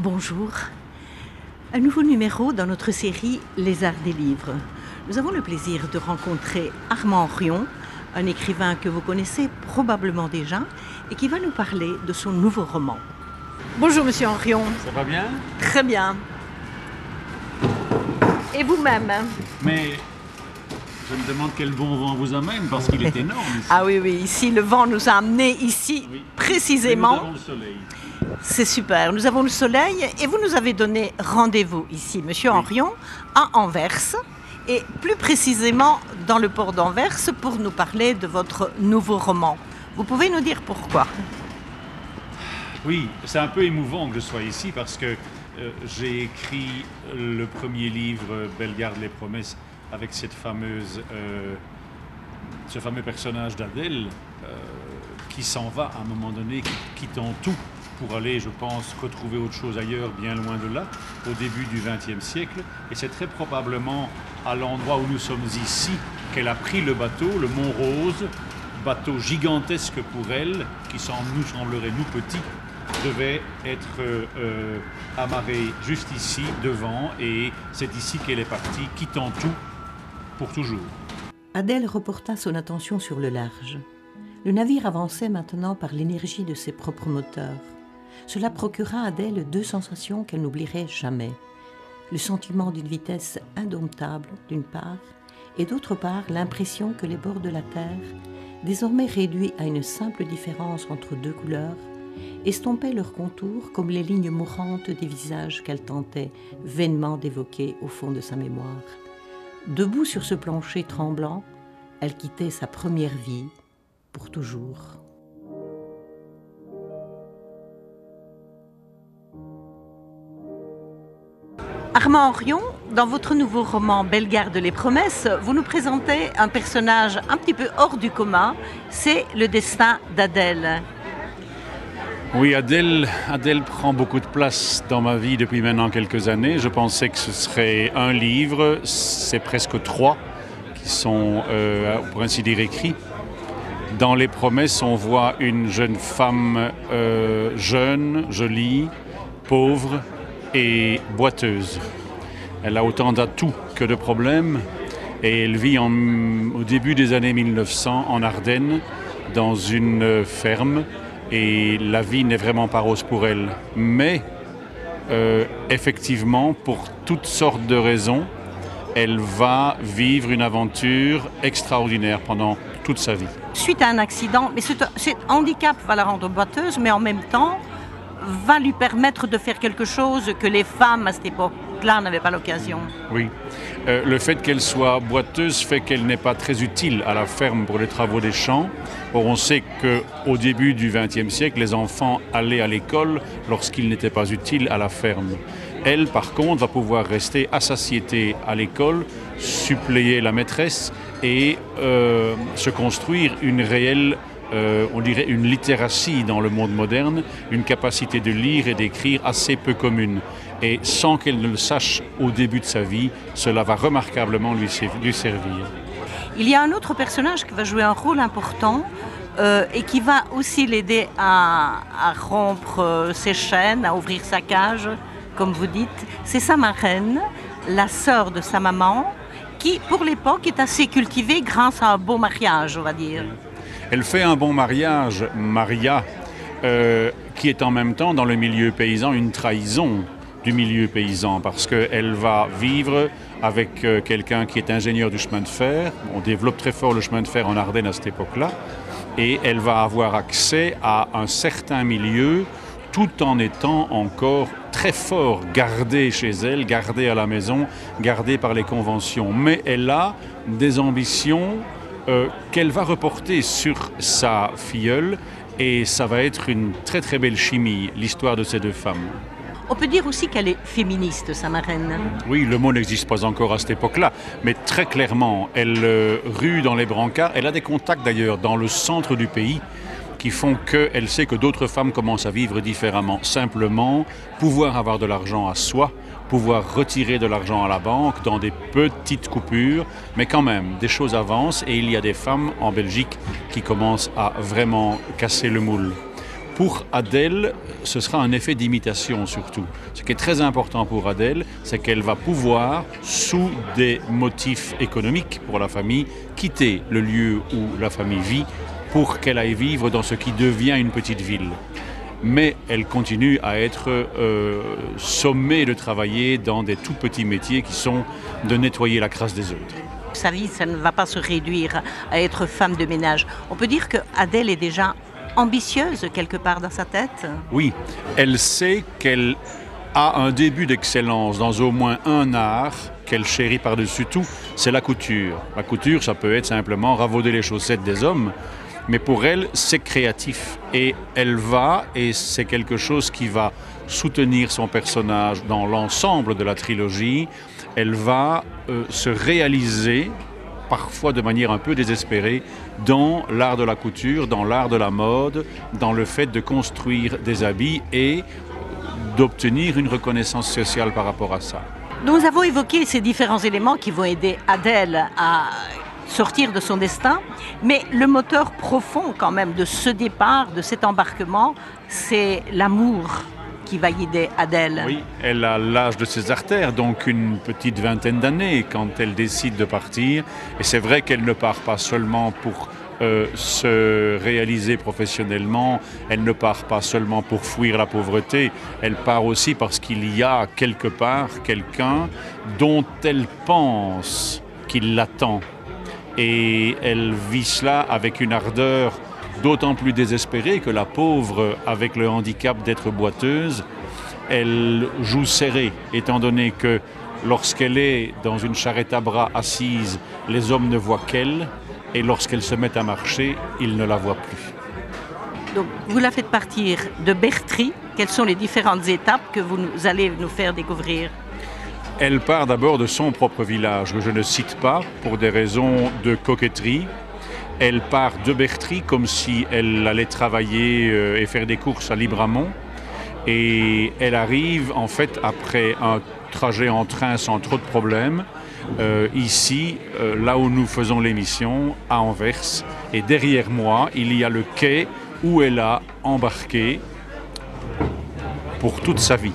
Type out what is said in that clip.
Bonjour. Un nouveau numéro dans notre série Les Arts des livres. Nous avons le plaisir de rencontrer Armand Rion, un écrivain que vous connaissez probablement déjà et qui va nous parler de son nouveau roman. Bonjour Monsieur Henrion. Ça va bien? Très bien. Et vous-même? Mais je me demande quel bon vent vous amène parce qu'il est énorme ici. Ah oui, ici le vent nous a amenés ici Oui. précisément. Mais nous avons le soleil. C'est super, nous avons le soleil et vous nous avez donné rendez-vous ici, Monsieur Henrion, à Anvers et plus précisément dans le port d'Anvers pour nous parler de votre nouveau roman. Vous pouvez nous dire pourquoi? Oui, c'est un peu émouvant que je sois ici parce que j'ai écrit le premier livre, Belle garde les promesses, avec ce fameux personnage d'Adèle qui s'en va à un moment donné, quittant tout pour aller, je pense, retrouver autre chose ailleurs, bien loin de là, au début du XXe siècle. Et c'est très probablement à l'endroit où nous sommes ici qu'elle a pris le bateau, le Mont Rose, bateau gigantesque pour elle, qui nous semblerait nous petits, devait être amarré juste ici, devant, et c'est ici qu'elle est partie, quittant tout pour toujours. Adèle reporta son attention sur le large. Le navire avançait maintenant par l'énergie de ses propres moteurs. Cela procura à Adèle deux sensations qu'elle n'oublierait jamais. Le sentiment d'une vitesse indomptable, d'une part, et d'autre part, l'impression que les bords de la Terre, désormais réduits à une simple différence entre deux couleurs, estompaient leurs contours comme les lignes mourantes des visages qu'elle tentait vainement d'évoquer au fond de sa mémoire. Debout sur ce plancher tremblant, elle quittait sa première vie pour toujours. Armand Henrion, dans votre nouveau roman Belle garde les promesses, vous nous présentez un personnage un petit peu hors du commun, c'est le destin d'Adèle. Oui, Adèle prend beaucoup de place dans ma vie depuis maintenant quelques années. Je pensais que ce serait un livre, c'est presque trois qui sont, pour ainsi dire, écrits. Dans les promesses, on voit une jeune femme jeune, jolie, pauvre et boiteuse. Elle a autant d'atouts que de problèmes et elle vit au début des années 1900 en Ardennes dans une ferme et la vie n'est vraiment pas rose pour elle. Mais effectivement, pour toutes sortes de raisons, elle va vivre une aventure extraordinaire pendant toute sa vie. Suite à un accident, mais ce handicap va la rendre boiteuse, mais en même temps va lui permettre de faire quelque chose que les femmes à cette époque-là n'avaient pas l'occasion. Oui. Le fait qu'elle soit boiteuse fait qu'elle n'est pas très utile à la ferme pour les travaux des champs. Or, on sait qu'au début du XXe siècle, les enfants allaient à l'école lorsqu'ils n'étaient pas utiles à la ferme. Elle, par contre, va pouvoir rester à satiété à l'école, suppléer la maîtresse et se construire une réelle, on dirait une littératie dans le monde moderne, une capacité de lire et d'écrire assez peu commune. Et sans qu'elle ne le sache au début de sa vie, cela va remarquablement lui servir. Il y a un autre personnage qui va jouer un rôle important et qui va aussi l'aider à rompre ses chaînes, à ouvrir sa cage, comme vous dites. C'est sa marraine, la sœur de sa maman, qui, pour l'époque, est assez cultivée grâce à un beau mariage, on va dire. Elle fait un bon mariage, Maria, qui est en même temps, dans le milieu paysan, une trahison du milieu paysan, parce qu'elle va vivre avec quelqu'un qui est ingénieur du chemin de fer. On développe très fort le chemin de fer en Ardennes à cette époque-là, et elle va avoir accès à un certain milieu, tout en étant encore très fort gardée chez elle, gardée à la maison, gardée par les conventions. Mais elle a des ambitions qu'elle va reporter sur sa filleule et ça va être une très très belle chimie, l'histoire de ces deux femmes. On peut dire aussi qu'elle est féministe, sa marraine. Oui, le mot n'existe pas encore à cette époque-là, mais très clairement, elle rue dans les brancards. Elle a des contacts d'ailleurs dans le centre du pays qui font qu'elle sait que d'autres femmes commencent à vivre différemment. Simplement, pouvoir avoir de l'argent à soi, pouvoir retirer de l'argent à la banque dans des petites coupures, mais quand même, des choses avancent et il y a des femmes en Belgique qui commencent à vraiment casser le moule. Pour Adèle, ce sera un effet d'imitation surtout. Ce qui est très important pour Adèle, c'est qu'elle va pouvoir, sous des motifs économiques pour la famille, quitter le lieu où la famille vit pour qu'elle aille vivre dans ce qui devient une petite ville. Mais elle continue à être sommée de travailler dans des tout petits métiers qui sont de nettoyer la crasse des autres. Sa vie, ça ne va pas se réduire à être femme de ménage. On peut dire que Adèle est déjà ambitieuse quelque part dans sa tête. Oui, elle sait qu'elle a un début d'excellence dans au moins un art qu'elle chérit par-dessus tout, c'est la couture. La couture, ça peut être simplement ravauder les chaussettes des hommes, mais pour elle, c'est créatif. Et elle va, et c'est quelque chose qui va soutenir son personnage dans l'ensemble de la trilogie, elle va se réaliser, parfois de manière un peu désespérée, dans l'art de la couture, dans l'art de la mode, dans le fait de construire des habits et d'obtenir une reconnaissance sociale par rapport à ça. Nous avons évoqué ces différents éléments qui vont aider Adèle à sortir de son destin, mais le moteur profond quand même de ce départ, de cet embarquement, c'est l'amour qui va guider Adèle. Oui, elle a l'âge de ses artères, donc une petite vingtaine d'années quand elle décide de partir. Et c'est vrai qu'elle ne part pas seulement pour se réaliser professionnellement, elle ne part pas seulement pour fuir la pauvreté, elle part aussi parce qu'il y a quelque part quelqu'un dont elle pense qu'il l'attend. Et elle vit cela avec une ardeur d'autant plus désespérée que la pauvre, avec le handicap d'être boiteuse, elle joue serré, étant donné que lorsqu'elle est dans une charrette à bras assise, les hommes ne voient qu'elle, et lorsqu'elle se met à marcher, ils ne la voient plus. Donc, vous la faites partir de Bertry. Quelles sont les différentes étapes que vous allez nous faire découvrir ? Elle part d'abord de son propre village, que je ne cite pas pour des raisons de coquetterie. Elle part de Bertry comme si elle allait travailler et faire des courses à Libramont. Et elle arrive en fait après un trajet en train sans trop de problèmes, ici, là où nous faisons l'émission, à Anvers. Et derrière moi, il y a le quai où elle a embarqué pour toute sa vie.